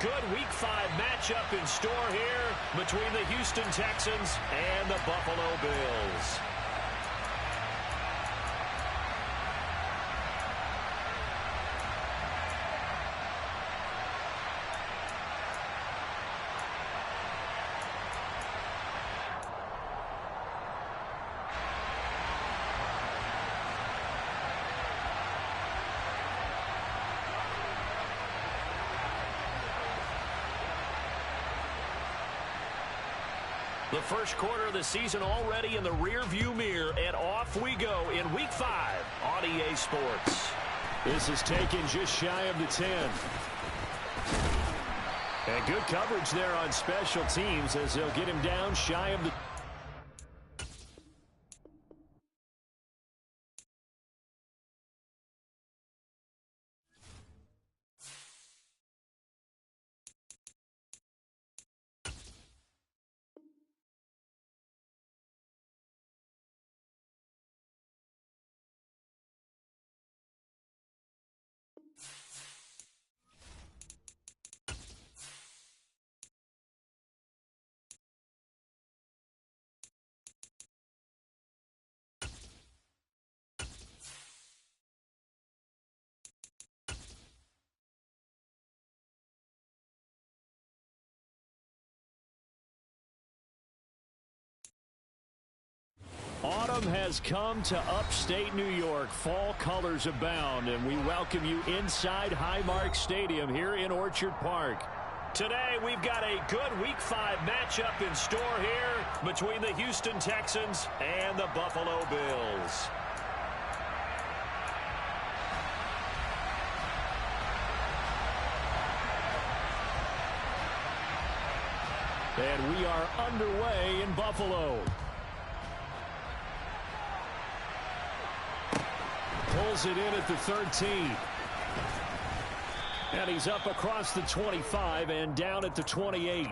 good Week 5 matchup in store here between the Houston Texans and the Buffalo Bills. The first quarter of the season already in the rear-view mirror, and off we go in Week 5 on EA Sports. This is taken just shy of the 10. And good coverage there on special teams as they'll get him down shy of the... Autumn has come to upstate New York. Fall colors abound, and we welcome you inside Highmark Stadium here in Orchard Park. Today, we've got a good Week 5 matchup in store here between the Houston Texans and the Buffalo Bills. And we are underway in Buffalo. Pulls it in at the 13. And he's up across the 25 and down at the 28.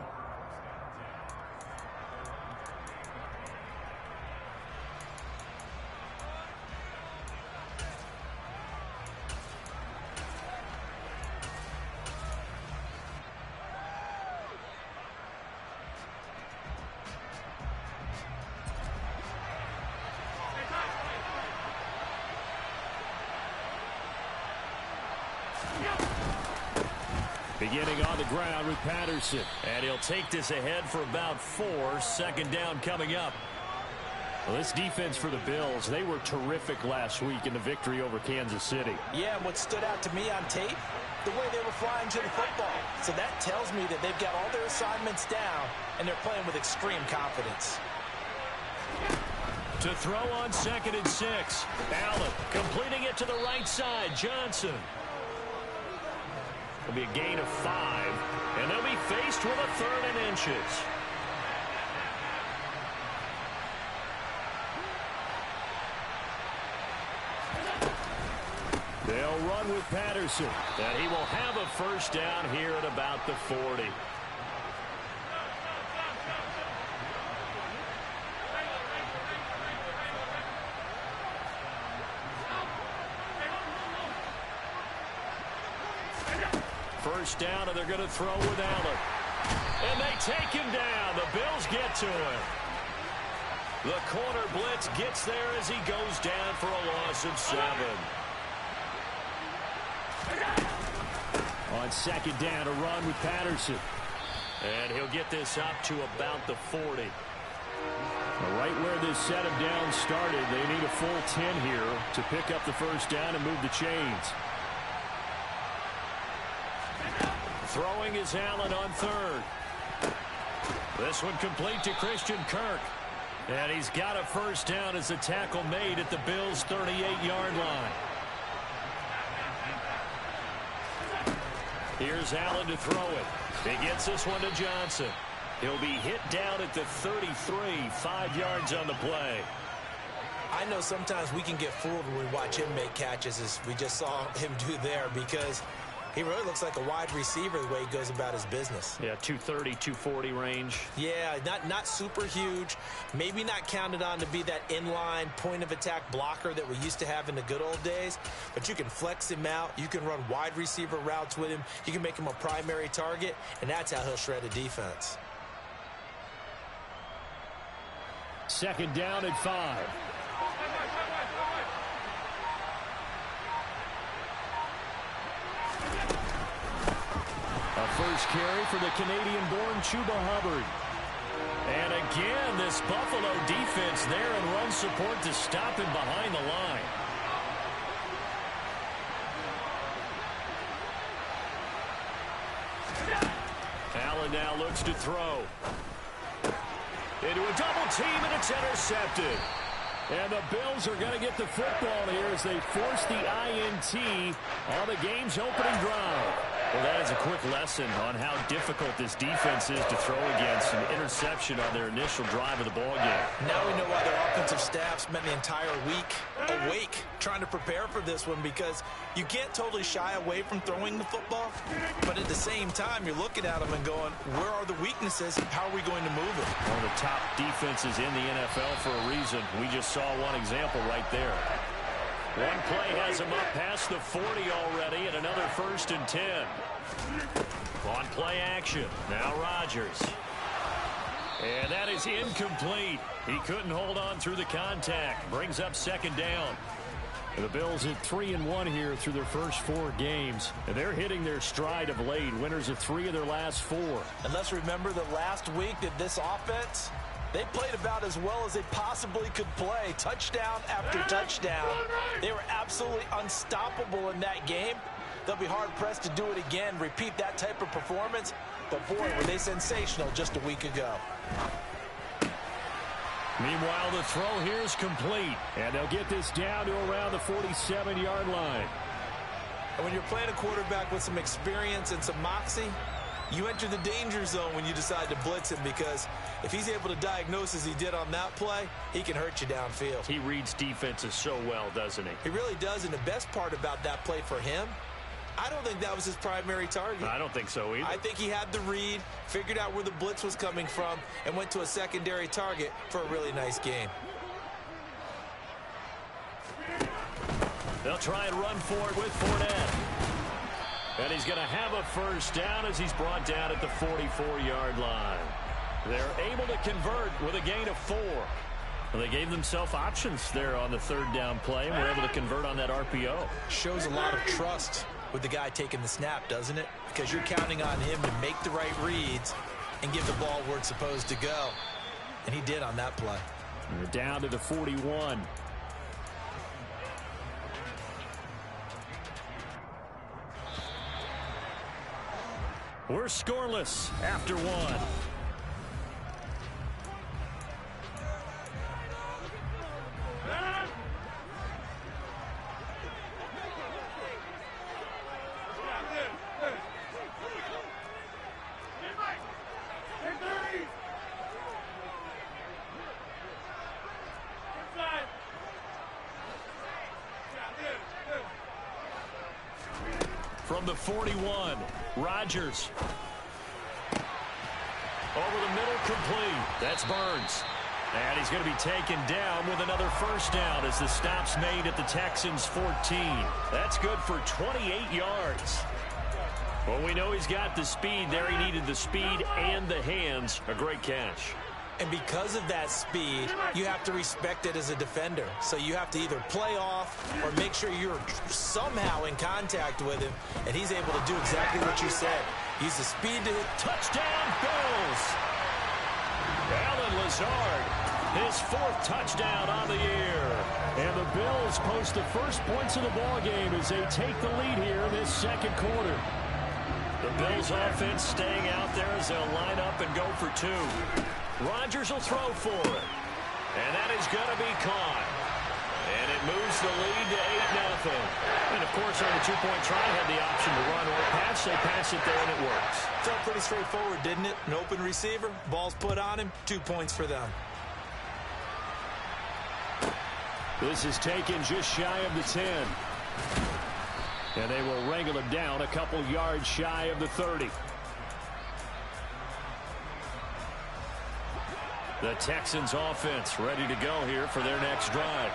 Beginning on the ground with Patterson. And he'll take this ahead for about 4. Second down coming up. Well, this defense for the Bills, they were terrific last week in the victory over Kansas City. Yeah, and what stood out to me on tape, the way they were flying to the football. So that tells me that they've got all their assignments down, and they're playing with extreme confidence. To throw on 2nd and 6. Allen completing it to the right side. Johnson. It'll be a gain of 5, and they'll be faced with a 3rd and inches. They'll run with Patterson, and he will have a first down here at about the 40. First down, and they're going to throw with Allen. And they take him down. The Bills get to him. The corner blitz gets there as he goes down for a loss of 7. On 2nd down, a run with Patterson. And he'll get this up to about the 40. Right where this set of downs started, they need a full 10 here to pick up the first down and move the chains. Throwing is Allen on 3rd. This one complete to Christian Kirk. And he's got a first down as the tackle made at the Bills' 38-yard line. Here's Allen to throw it. He gets this one to Johnson. He'll be hit down at the 33, 5 yards on the play. I know sometimes we can get fooled when we watch him make catches, as we just saw him do there, because He really looks like a wide receiver the way he goes about his business. Yeah, 230, 240 range. Yeah, not super huge. Maybe not counted on to be that inline point-of-attack blocker that we used to have in the good old days. But you can flex him out. You can run wide receiver routes with him. You can make him a primary target, and that's how he'll shred a defense. Second down at 5. A first carry for the Canadian-born Chuba Hubbard. And again, this Buffalo defense there in run support to stop him behind the line. Allen now looks to throw. Into a double team, and it's intercepted. And the Bills are going to get the football here as they force the INT on the game's opening drive. Well, that is a quick lesson on how difficult this defense is to throw against. An interception on their initial drive of the ballgame. Now we know why their offensive staff spent the entire week awake trying to prepare for this one, because you can't totally shy away from throwing the football, but at the same time, you're looking at them and going, where are the weaknesses? How are we going to move it? One of the top defenses in the NFL for a reason. We just saw one example right there. One play has him up past the 40 already, and another 1st and 10. On play action, now Rodgers. And that is incomplete. He couldn't hold on through the contact. Brings up second down. And the Bills at 3-1 here through their first 4 games. And they're hitting their stride of late. Winners of 3 of their last 4. And let's remember that last week that this offense, they played about as well as they possibly could play. Touchdown after touchdown. They were absolutely unstoppable in that game. They'll be hard-pressed to do it again, repeat that type of performance. But, boy, were they sensational just a week ago. Meanwhile, the throw here is complete. And they'll get this down to around the 47-yard line. And when you're playing a quarterback with some experience and some moxie, you enter the danger zone when you decide to blitz him, because if he's able to diagnose as he did on that play, he can hurt you downfield. He reads defenses so well, doesn't he? He really does, and the best part about that play for him, I don't think that was his primary target. I don't think so either. I think he had the read, figured out where the blitz was coming from, and went to a secondary target for a really nice game. They'll try and run for it with Fournette. And he's going to have a first down as he's brought down at the 44-yard line. They're able to convert with a gain of 4. Well, they gave themselves options there on the 3rd down play, and were able to convert on that RPO. Shows a lot of trust with the guy taking the snap, doesn't it? Because you're counting on him to make the right reads and give the ball where it's supposed to go. And he did on that play. And they're down to the 41. We're scoreless after 1. From the 41, Rodgers. Over the middle, complete. That's Burns. And he's going to be taken down with another first down as the stop's made at the Texans' 14. That's good for 28 yards. Well, we know he's got the speed there. He needed the speed and the hands. A great catch. And because of that speed, you have to respect it as a defender. So you have to either play off or make sure you're somehow in contact with him. And he's able to do exactly what you said. Use the speed to hit. Touchdown, Bills! Allen Lazard, his 4th touchdown on the year. And the Bills post the first points of the ballgame as they take the lead here in this 2nd quarter. The Bills offense staying out there as they'll line up and go for 2. Rodgers will throw for it. And that is going to be caught. And it moves the lead to 8-0. And, of course, on the 2-point try, had the option to run or pass. They pass it there, and it works. Felt pretty straightforward, didn't it? An open receiver, ball's put on him, 2 points for them. This is taken just shy of the 10. And they will wrangle him down a couple yards shy of the 30. The Texans offense ready to go here for their next drive.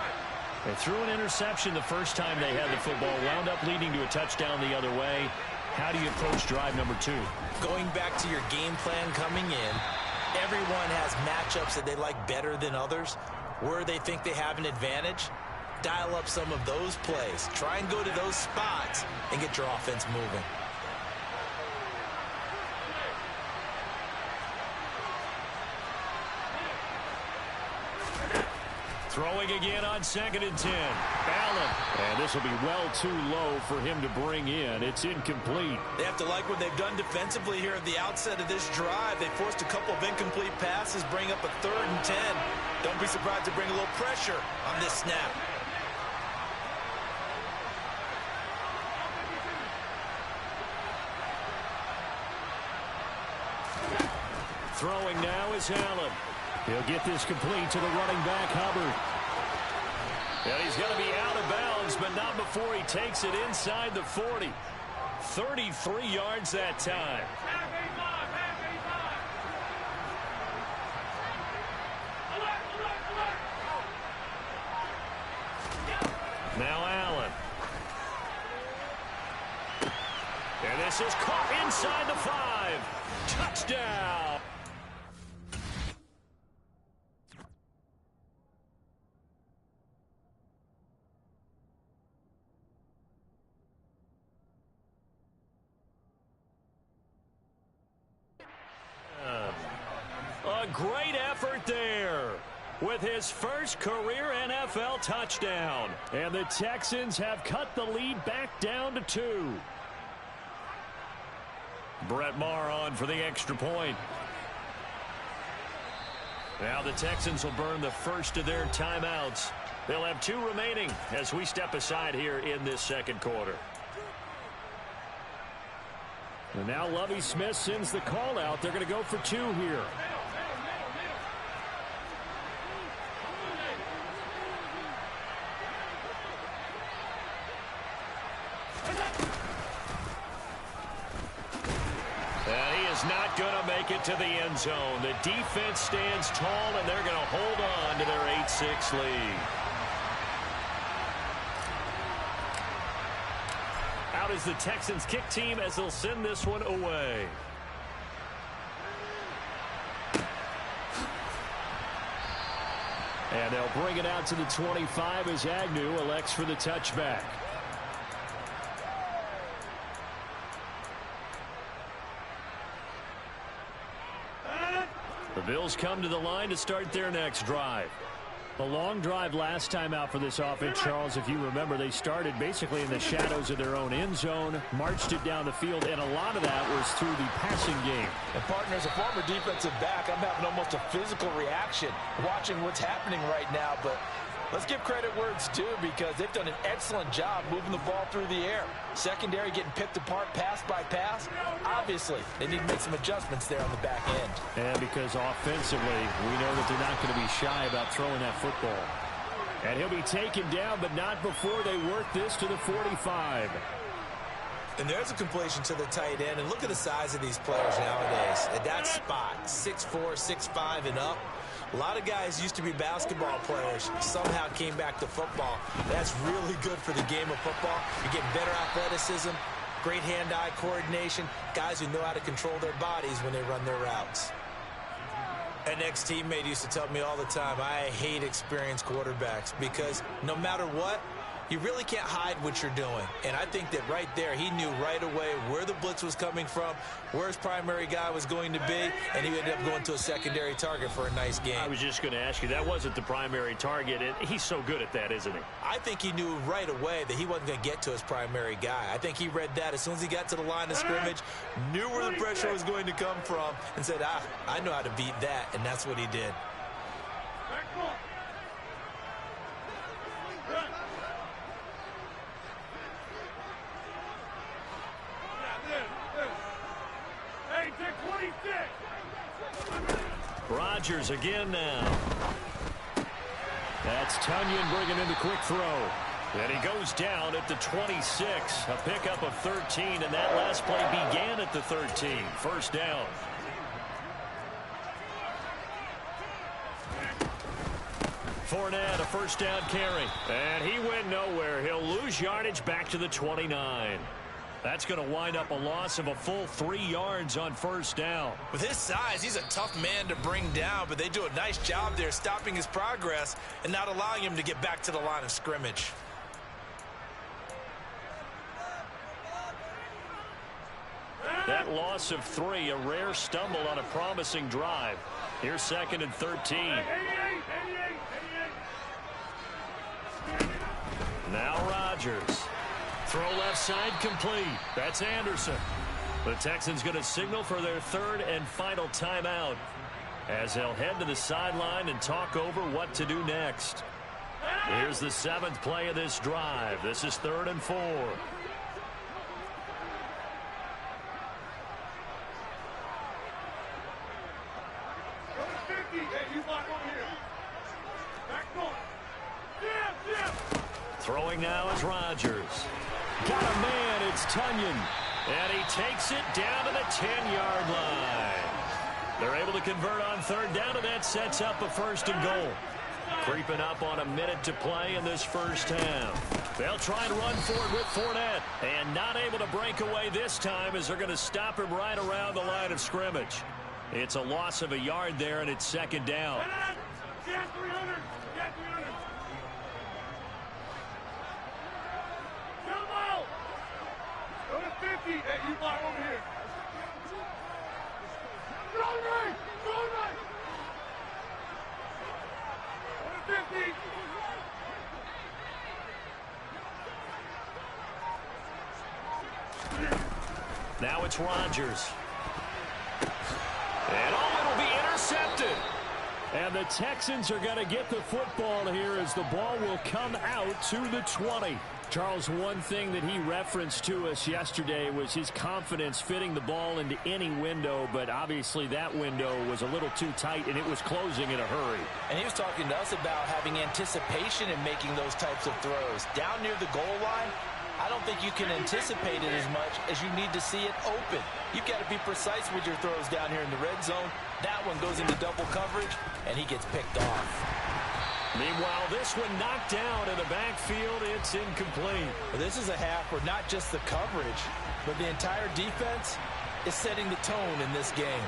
They threw an interception the first time they had the football, wound up leading to a touchdown the other way. How do you approach drive number 2? Going back to your game plan coming in, everyone has matchups that they like better than others. Where they think they have an advantage, dial up some of those plays. Try and go to those spots and get your offense moving. Throwing again on 2nd and 10. Allen. And this will be well too low for him to bring in. It's incomplete. They have to like what they've done defensively here at the outset of this drive. They forced a couple of incomplete passes, bring up a 3rd and 10. Don't be surprised to bring a little pressure on this snap. Throwing now is Allen. He'll get this complete to the running back, Hubbard. And he's going to be out of bounds, but not before he takes it inside the 40. 33 yards that time. Now Allen. And this is caught inside the 5. Touchdown. A great effort there with his first career NFL touchdown. And the Texans have cut the lead back down to 2. Brett Maher on for the extra point. Now the Texans will burn the first of their timeouts. They'll have 2 remaining as we step aside here in this second quarter. And now Lovie Smith sends the call out. They're going to go for 2 here. And he is not going to make it to the end zone. The defense stands tall, and they're going to hold on to their 8-6 lead. Out is the Texans kick team as they'll send this one away. And they'll bring it out to the 25 as Agnew elects for the touchback. The Bills come to the line to start their next drive. A long drive last time out for this offense, Charles. If you remember, they started basically in the shadows of their own end zone, marched it down the field, and a lot of that was through the passing game. And, partner, as a former defensive back, I'm having almost a physical reaction watching what's happening right now. But let's give credit where it's due, because they've done an excellent job moving the ball through the air. Secondary getting picked apart pass by pass. Obviously, they need to make some adjustments there on the back end. And because offensively, we know that they're not going to be shy about throwing that football. And he'll be taken down, but not before they work this to the 45. And there's a completion to the tight end. And look at the size of these players nowadays. At that spot, 6'4", 6'5", and up. A lot of guys used to be basketball players, somehow came back to football. That's really good for the game of football. You're getting better athleticism, great hand-eye coordination, guys who know how to control their bodies when they run their routes. An ex-teammate used to tell me all the time, I hate experienced quarterbacks, because no matter what, you really can't hide what you're doing. And I think that right there, he knew right away where the blitz was coming from, where his primary guy was going to be, and he ended up going to a secondary target for a nice game. I was just going to ask you, that wasn't the primary target, and he's so good at that, isn't he? I think he knew right away that he wasn't going to get to his primary guy. I think he read that as soon as he got to the line of scrimmage, knew where the pressure was going to come from, and said, I know how to beat that, and that's what he did. Rodgers again now. That's Tunyon bringing in the quick throw. And he goes down at the 26. A pickup of 13, and that last play began at the 13. First down. Fournette, a first down carry. And he went nowhere. He'll lose yardage back to the 29. That's going to wind up a loss of a full 3 yards on first down. With his size, he's a tough man to bring down, but they do a nice job there stopping his progress and not allowing him to get back to the line of scrimmage. That loss of 3, a rare stumble on a promising drive. Here's 2nd and 13. Now Rodgers. Throw left side complete. That's Anderson. The Texans going to signal for their 3rd and final timeout as they'll head to the sideline and talk over what to do next. Here's the 7th play of this drive. This is 3rd and 4. Throwing now is Rodgers. Got a man, it's Tunyon. And he takes it down to the 10-yard line. They're able to convert on 3rd down, and that sets up a 1st and goal. Creeping up on a minute to play in this first half. They'll try and run for it with Fournette. And not able to break away this time as they're going to stop him right around the line of scrimmage. It's a loss of a yard there, and it's 2nd down. Now it's Rodgers. And it'll be intercepted. And the Texans are going to get the football here as the ball will come out to the 20. Charles, one thing that he referenced to us yesterday was his confidence fitting the ball into any window, but obviously that window was a little too tight, and it was closing in a hurry. And he was talking to us about having anticipation in making those types of throws. Down near the goal line, I don't think you can anticipate it as much as you need to see it open. You've got to be precise with your throws down here in the red zone. That one goes into double coverage, and he gets picked off. Meanwhile, this one knocked down in the backfield. It's incomplete. Well, this is a half where not just the coverage, but the entire defense is setting the tone in this game.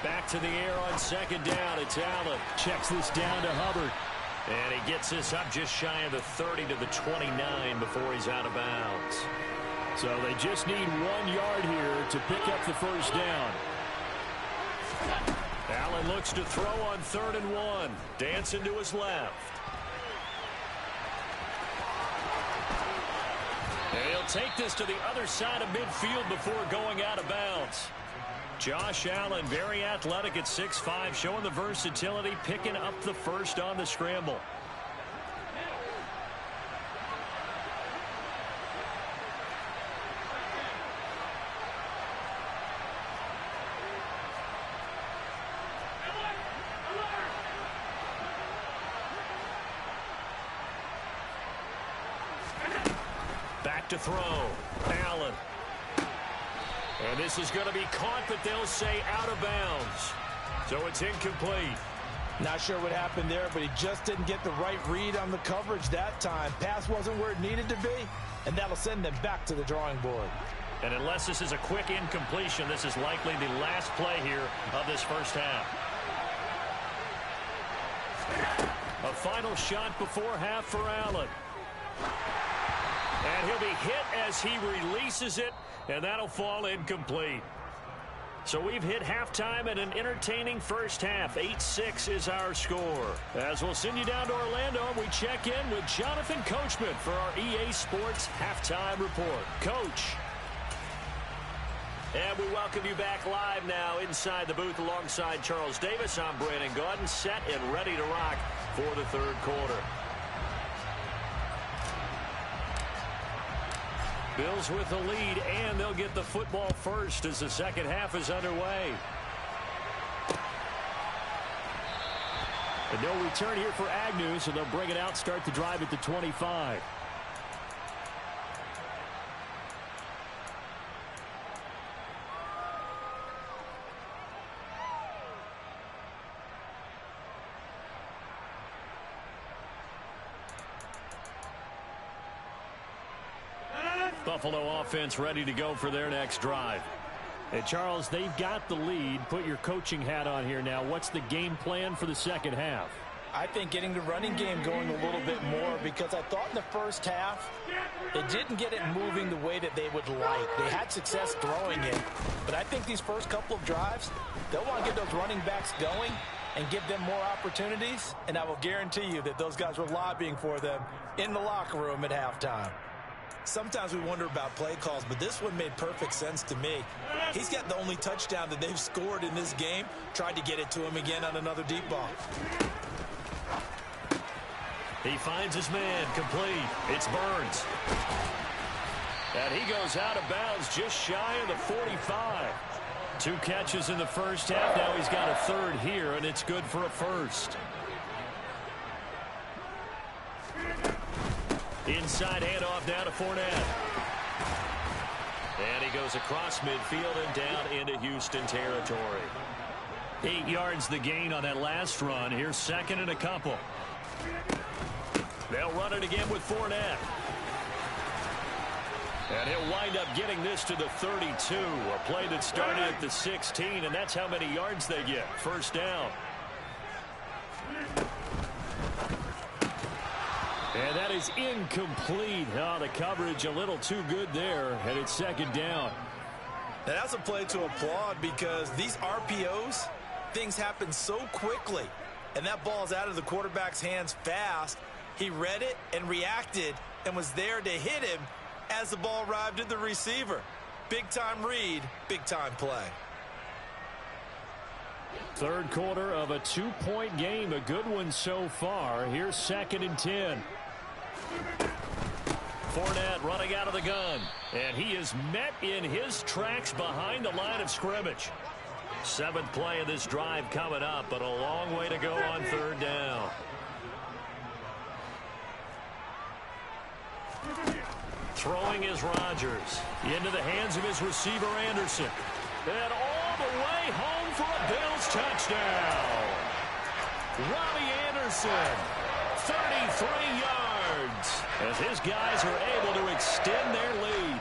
Back to the air on 2nd down. It's Allen. Checks this down to Hubbard. And he gets this up just shy of the 30 to the 29 before he's out of bounds. So they just need 1 yard here to pick up the first down. Allen looks to throw on 3rd and 1. Dancing to his left. And he'll take this to the other side of midfield before going out of bounds. Josh Allen, very athletic at 6'5", showing the versatility, picking up the first on the scramble. Back to throw. Allen. And this is going to be caught, but they'll say out of bounds. So it's incomplete. Not sure what happened there, but he just didn't get the right read on the coverage that time. Pass wasn't where it needed to be, and that'll send them back to the drawing board. And unless this is a quick incompletion, this is likely the last play here of this first half. A final shot before half for Allen. And he'll be hit as he releases it, and that'll fall incomplete. So we've hit halftime at an entertaining first half. 8-6 is our score. As we'll send you down to Orlando, we check in with Jonathan Coachman for our EA Sports Halftime Report. Coach. And we welcome you back live now inside the booth alongside Charles Davis. I'm Brandon Gaudin, set and ready to rock for the third quarter. Bills with the lead, and they'll get the football first as the second half is underway. And no return here for Agnew, so they'll bring it out, start the drive at the 25. Buffalo offense ready to go for their next drive. And Charles, they've got the lead. Put your coaching hat on here now. What's the game plan for the second half? I think getting the running game going a little bit more, because I thought in the first half they didn't get it moving the way that they would like. They had success throwing it, but I think these first couple of drives, they'll want to get those running backs going and give them more opportunities, and I will guarantee you that those guys were lobbying for them in the locker room at halftime. Sometimes we wonder about play calls, but this one made perfect sense to me. He's got the only touchdown that they've scored in this game. Tried to get it to him again on another deep ball. He finds his man, complete. It's Burns. And he goes out of bounds just shy of the 45. 2 catches in the first half. Now he's got a third here, and it's good for a first. Inside handoff now to Fournette. And he goes across midfield and down into Houston territory. 8 yards the gain on that last run. Here's second and a couple. They'll run it again with Fournette. And he'll wind up getting this to the 32. A play that started at the 16, and that's how many yards they get. First down. And that is incomplete. Oh, the coverage a little too good there, and it's second down. And that's a play to applaud, because these RPOs, things happen so quickly. And that ball's out of the quarterback's hands fast. He read it and reacted and was there to hit him as the ball arrived at the receiver. Big-time read, big-time play. Third quarter of a 2-point game. A good one so far. Here's second and 10. Fournette running out of the gun. And he is met in his tracks behind the line of scrimmage. 7th play of this drive coming up, but a long way to go on third down. Throwing is Rodgers. Into the hands of his receiver, Anderson. And all the way home for a Bills touchdown. Robbie Anderson, 33 yards, as his guys are able to extend their lead.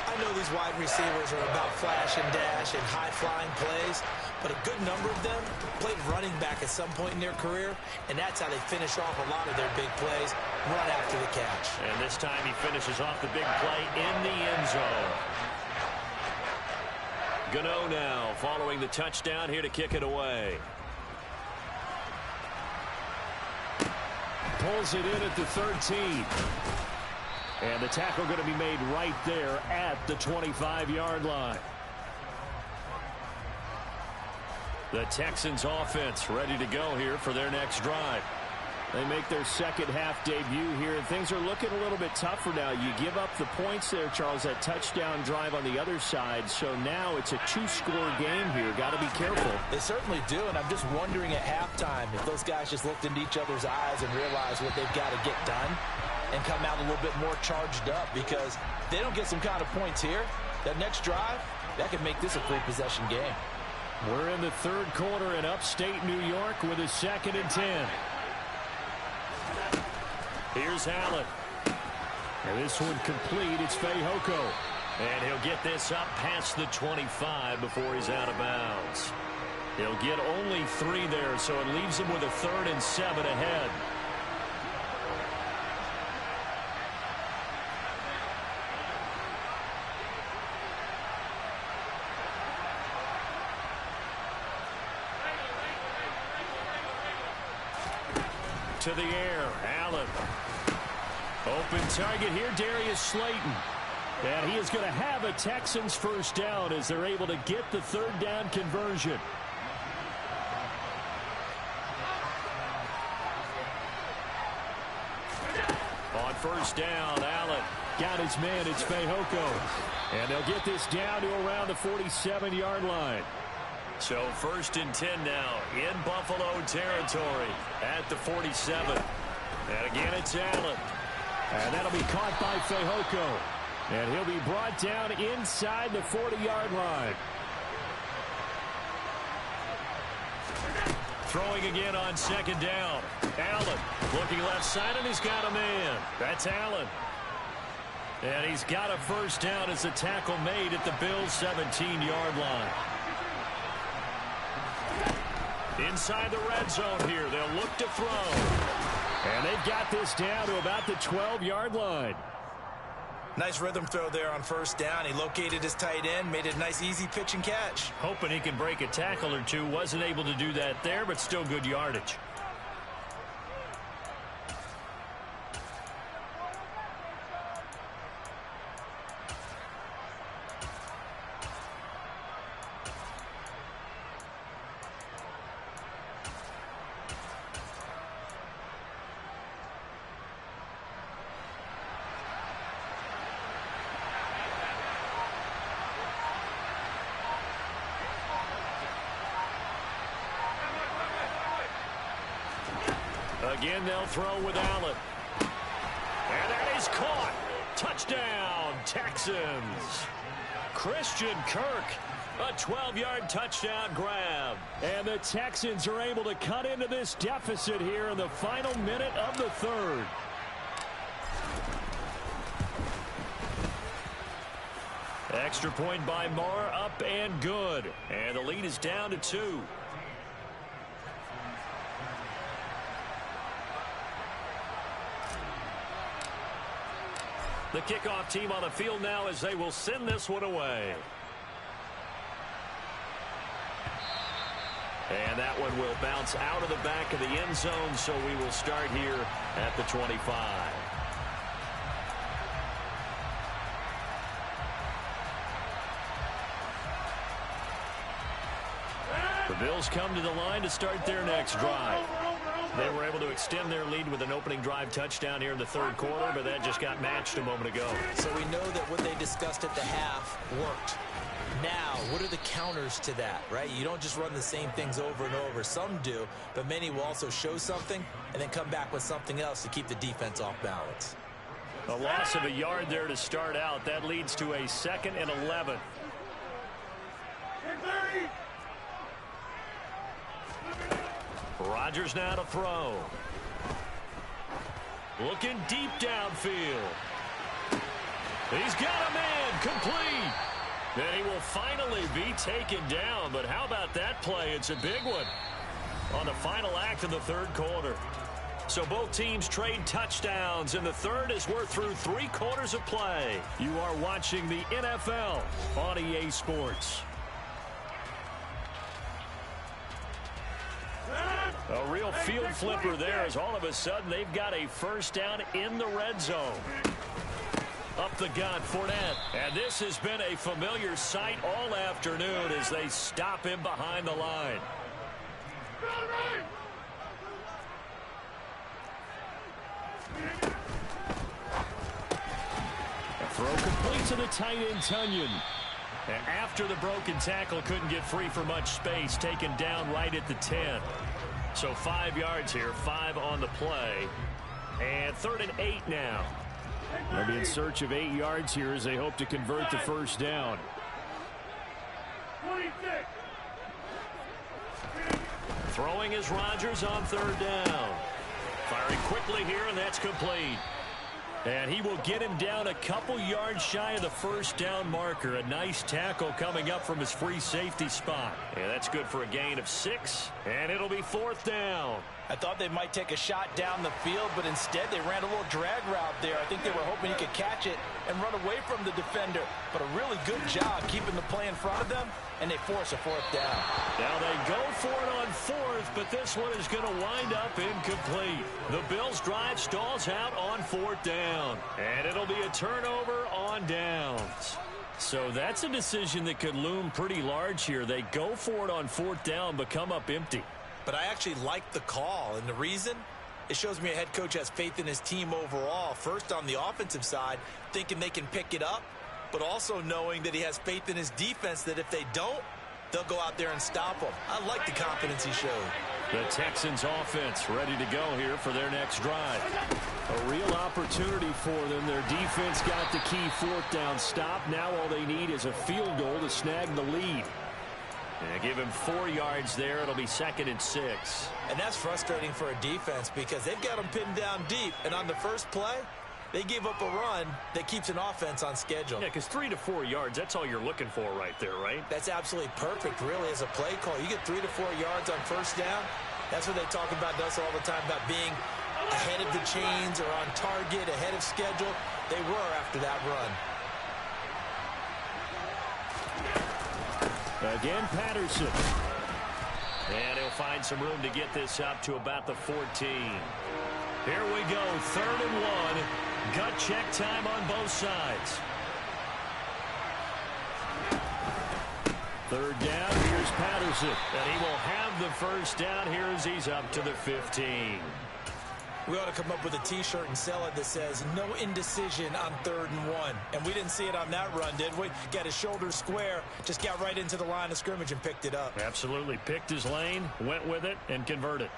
I know these wide receivers are about flash and dash and high-flying plays, but a good number of them played running back at some point in their career, and that's how they finish off a lot of their big plays, run after the catch. And this time he finishes off the big play in the end zone. Gano now following the touchdown here to kick it away. Pulls it in at the 13. And the tackle going to be made right there at the 25-yard line. The Texans offense ready to go here for their next drive. They make their second half debut here, and things are looking a little bit tougher now. You give up the points there, Charles, that touchdown drive on the other side. So now it's a 2-score game here. Got to be careful. They certainly do, and I'm just wondering at halftime if those guys just looked into each other's eyes and realized what they've got to get done and come out a little bit more charged up, because they don't get some kind of points here. That next drive, that could make this a 3-possession game. We're in the third quarter in upstate New York with a second and 10. Here's Allen. And this one complete. It's Fehoko. And he'll get this up past the 25 before he's out of bounds. He'll get only 3 there, so it leaves him with a 3rd and 7 ahead. To the air, Allen. Open target here, Darius Slayton. And he is going to have a Texans first down as they're able to get the 3rd down conversion. On first down, Allen got his man. It's Fehoko. And they'll get this down to around the 47-yard line. So 1st and 10 now in Buffalo territory at the 47. And again, it's Allen. And that'll be caught by HOU. And he'll be brought down inside the 40-yard line. Throwing again on 2nd down. Allen looking left side, and he's got a man. That's Allen. And he's got a 1st down as the tackle made at the Bills' 17-yard line. Inside the red zone here, they'll look to throw. And they've got this down to about the 12-yard line. Nice rhythm throw there on 1st down. He located his tight end, made it a nice easy pitch and catch. Hoping he can break a tackle or two. Wasn't able to do that there, but still good yardage. Again, they'll throw with Allen. And that is caught. Touchdown, Texans. Christian Kirk, a 12-yard touchdown grab. And the Texans are able to cut into this deficit here in the final minute of the 3rd. Extra point by Marr, up and good. And the lead is down to 2. The kickoff team on the field now as they will send this one away. And that one will bounce out of the back of the end zone, so we will start here at the 25. The Bills come to the line to start their next drive. They were able to extend their lead with an opening drive touchdown here in the 3rd quarter, but that just got matched a moment ago. So we know that what they discussed at the half worked. Now, what are the counters to that, right? You don't just run the same things over and over. Some do, but many will also show something and then come back with something else to keep the defense off balance. A loss of a yard there to start out. That leads to a 2nd and 11. Rodgers now to throw. Looking deep downfield. He's got a man, complete. Then he will finally be taken down. But how about that play? It's a big one on the final act of the 3rd quarter. So both teams trade touchdowns in the 3rd as we're through 3 quarters of play. You are watching the NFL on EA Sports. A real field flipper there as all of a sudden they've got a 1st down in the red zone. Up the gut, Fournette. And this has been a familiar sight all afternoon as they stop him behind the line. A throw complete to the tight end, Tunyon. And after the broken tackle, couldn't get free for much space, taken down right at the 10. So 5 yards here, 5 on the play. And 3rd and 8 now. They'll be in search of 8 yards here as they hope to convert the 1st down. Throwing is Rodgers on 3rd down. Firing quickly here, and that's complete. And he will get him down a couple yards shy of the 1st down marker. A nice tackle coming up from his free safety spot. And that's good for a gain of 6. And it'll be 4th down. I thought they might take a shot down the field, but instead they ran a little drag route there. I think they were hoping he could catch it and run away from the defender. But a really good job keeping the play in front of them, and they force a 4th down. Now they go for it on 4th, but this one is going to wind up incomplete. The Bills' drive stalls out on 4th down, and it'll be a turnover on downs. So that's a decision that could loom pretty large here. They go for it on 4th down, but come up empty. But I actually like the call, and the reason? It shows me a head coach has faith in his team overall. First, on the offensive side, thinking they can pick it up, but also knowing that he has faith in his defense that if they don't, they'll go out there and stop them. I like the confidence he showed. The Texans offense ready to go here for their next drive. A real opportunity for them. Their defense got the key fourth down stop. Now all they need is a field goal to snag the lead. And give him 4 yards there. It'll be 2nd and 6. And that's frustrating for a defense because they've got them pinned down deep. And on the first play, they give up a run that keeps an offense on schedule. Yeah, because 3 to 4 yards, that's all you're looking for right there, right? That's absolutely perfect, really, as a play call. You get 3 to 4 yards on first down. That's what they talk about us all the time, about being ahead of the chains or on target, ahead of schedule. They were after that run. Again, Patterson. And he'll find some room to get this up to about the 14. Here we go, 3rd and 1. Gut check time on both sides. 3rd down, here's Patterson. And he will have the first down here as he's up to the 15. We ought to come up with a T-shirt and sell it that says, no indecision on 3rd and 1. And we didn't see it on that run, did we? Got his shoulder square, just got right into the line of scrimmage and picked it up. Absolutely. Picked his lane, went with it, and converted.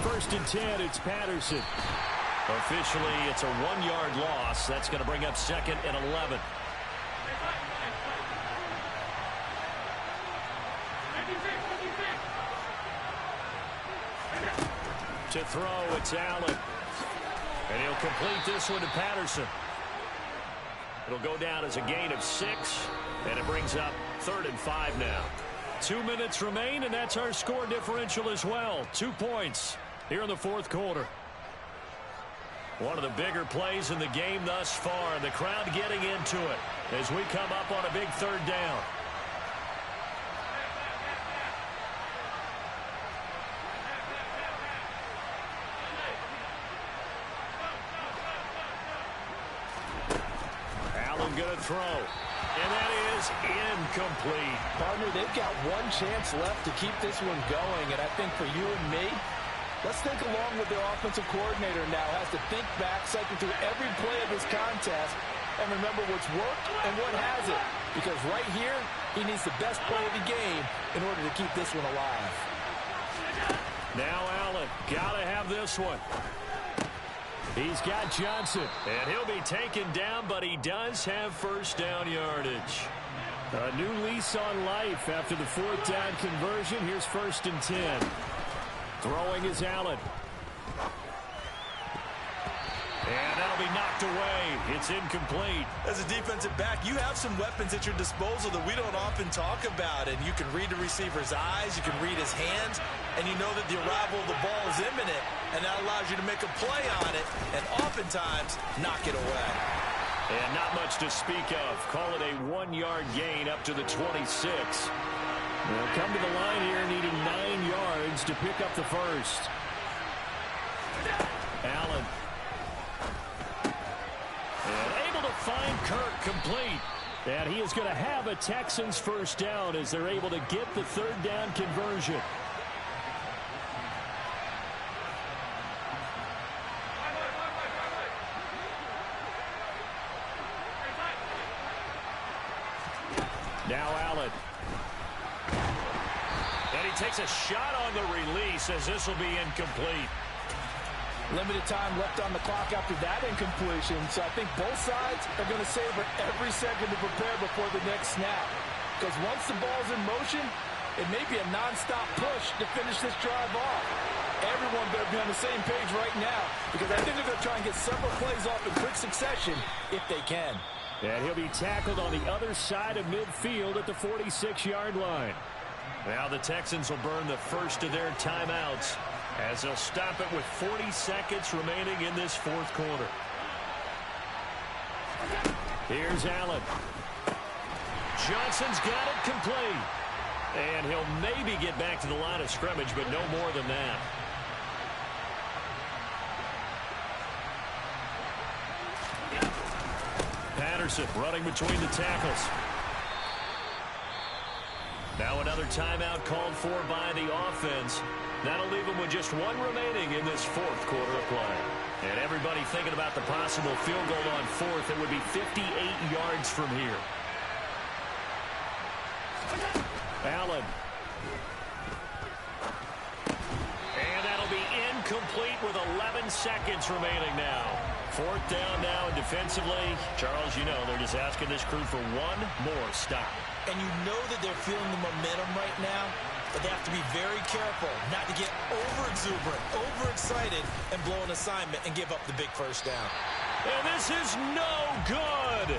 First and 10, it's Patterson. Officially, it's a 1-yard loss. That's going to bring up 2nd and 11. To throw, it's Allen. And he'll complete this one to Patterson. It'll go down as a gain of 6, and it brings up 3rd and 5 now. 2 minutes remain, and that's our score differential as well. 2 points here in the 4th quarter. One of the bigger plays in the game thus far, and the crowd getting into it as we come up on a big 3rd down. Allen going to throw, and that is incomplete. Partner, they've got one chance left to keep this one going, and I think for you and me, let's think along with their offensive coordinator now. Has to think back, cycle through every play of this contest, and remember what's worked and what hasn't. Because right here, he needs the best play of the game in order to keep this one alive. Now Allen, gotta have this one. He's got Johnson, and he'll be taken down, but he does have first down yardage. A new lease on life after the 4th down conversion. Here's 1st and 10. Throwing is Allen. And that'll be knocked away. It's incomplete. As a defensive back, you have some weapons at your disposal that we don't often talk about. And you can read the receiver's eyes, you can read his hands, and you know that the arrival of the ball is imminent. And that allows you to make a play on it and oftentimes knock it away. And not much to speak of. Call it a 1-yard gain up to the 26. They'll come to the line here needing 9 yards to pick up the first. Allen. And able to find Kirk complete. And he is going to have a Texans first down as they're able to get the 3rd down conversion. Now Allen. And he takes a shot on the release as this will be incomplete. Limited time left on the clock after that incompletion, so I think both sides are going to savor every second to prepare before the next snap. Because once the ball's in motion, it may be a nonstop push to finish this drive off. Everyone better be on the same page right now, because I think they're going to try and get several plays off in quick succession if they can. And he'll be tackled on the other side of midfield at the 46-yard line. Now the Texans will burn the first of their timeouts as they'll stop it with 40 seconds remaining in this 4th quarter. Here's Allen. Johnson's got it complete. And he'll maybe get back to the line of scrimmage, but no more than that. Patterson running between the tackles. Now another timeout called for by the offense. That'll leave them with just one remaining in this fourth quarter of play. And everybody thinking about the possible field goal on fourth. It would be 58 yards from here. Allen. And that'll be incomplete with 11 seconds remaining now. Fourth down now, and defensively, Charles, you know, they're just asking this crew for one more stop. And you know that they're feeling the momentum right now, but they have to be very careful not to get over-exuberant, over-excited, and blow an assignment and give up the big first down. And this is no good.